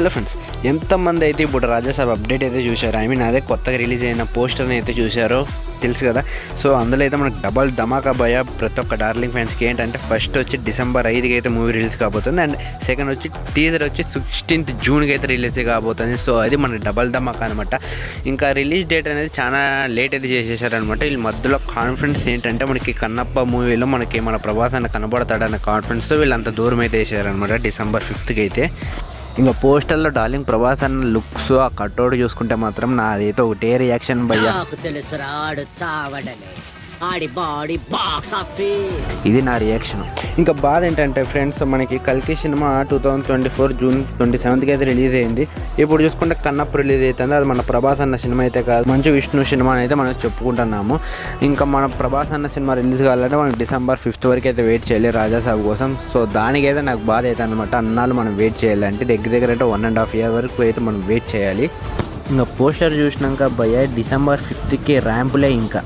Hello friends, ఎంతమంది అయితే ఇప్పుడు రాజాసాబ్ అప్డేట్ అయితే చూశారు, అదే కొత్తగా రిలీజ్ అయిన పోస్టర్ని అయితే చూశారో తెలుసు కదా. సో అందులో అయితే మనకు డబల్ ధమాకా భయ ప్రతి ఒక్క డార్లింగ్ ఫ్యాన్స్కి. ఏంటంటే ఫస్ట్ వచ్చి December 5కి అయితే మూవీ రిలీజ్ కాబోతుంది, అండ్ సెకండ్ వచ్చి టీజర్ వచ్చి 16th Juneకి అయితే రిలీజ్ కాబోతుంది. సో అది మన డబల్ ధమాకా అనమాట. ఇంకా రిలీజ్ డేట్ అనేది చాలా లేట్ అయితే చేసేసారనమాట. వీళ్ళ మధ్యలో కాన్ఫిడెన్స్ ఏంటంటే మనకి కన్నప్ప మూవీలో మనకి మన ప్రభాస్ అన్న కనబడతాడన్న కాన్ఫిడెన్స్తో వీళ్ళంత దూరం అయితే వేసారనమాట December 5కి అయితే. ఇంకా పోస్టర్లో డార్లింగ్ ప్రభాస్ అన్న లుక్స్, ఆ కట్అవుట్ చూసుకుంటే మాత్రం నాదైతే ఒకటే రియాక్షన్ భయ్యా. ఇది నా రియాక్షన్. ఇంకా బాధ ఏంటంటే ఫ్రెండ్స్, మనకి కల్కి సినిమా 2024 June 27కి అయితే రిలీజ్ అయింది. ఇప్పుడు చూసుకుంటే కన్నప్ప రిలీజ్ అవుతుంది. అది మన ప్రభాస్ అన్న సినిమా అయితే కాదు, మంచు విష్ణు సినిమా అయితే మనం చెప్పుకుంటున్నాము. ఇంకా మన ప్రభాస్ అన్న సినిమా రిలీజ్ కావాలంటే మనం December 5th వరకు అయితే వెయిట్ చేయాలి రాజాసాబ్ కోసం. సో దానికైతే నాకు బాధ అయితే అనమాట. అన్నాళ్ళు మనం వెయిట్ చేయాలంటే దగ్గర అయితే 1.5 year వరకు అయితే మనం వెయిట్ చేయాలి. ఇంకా పోస్టర్ చూసినాక భయ్య December 5th ర్యాంపులే ఇంకా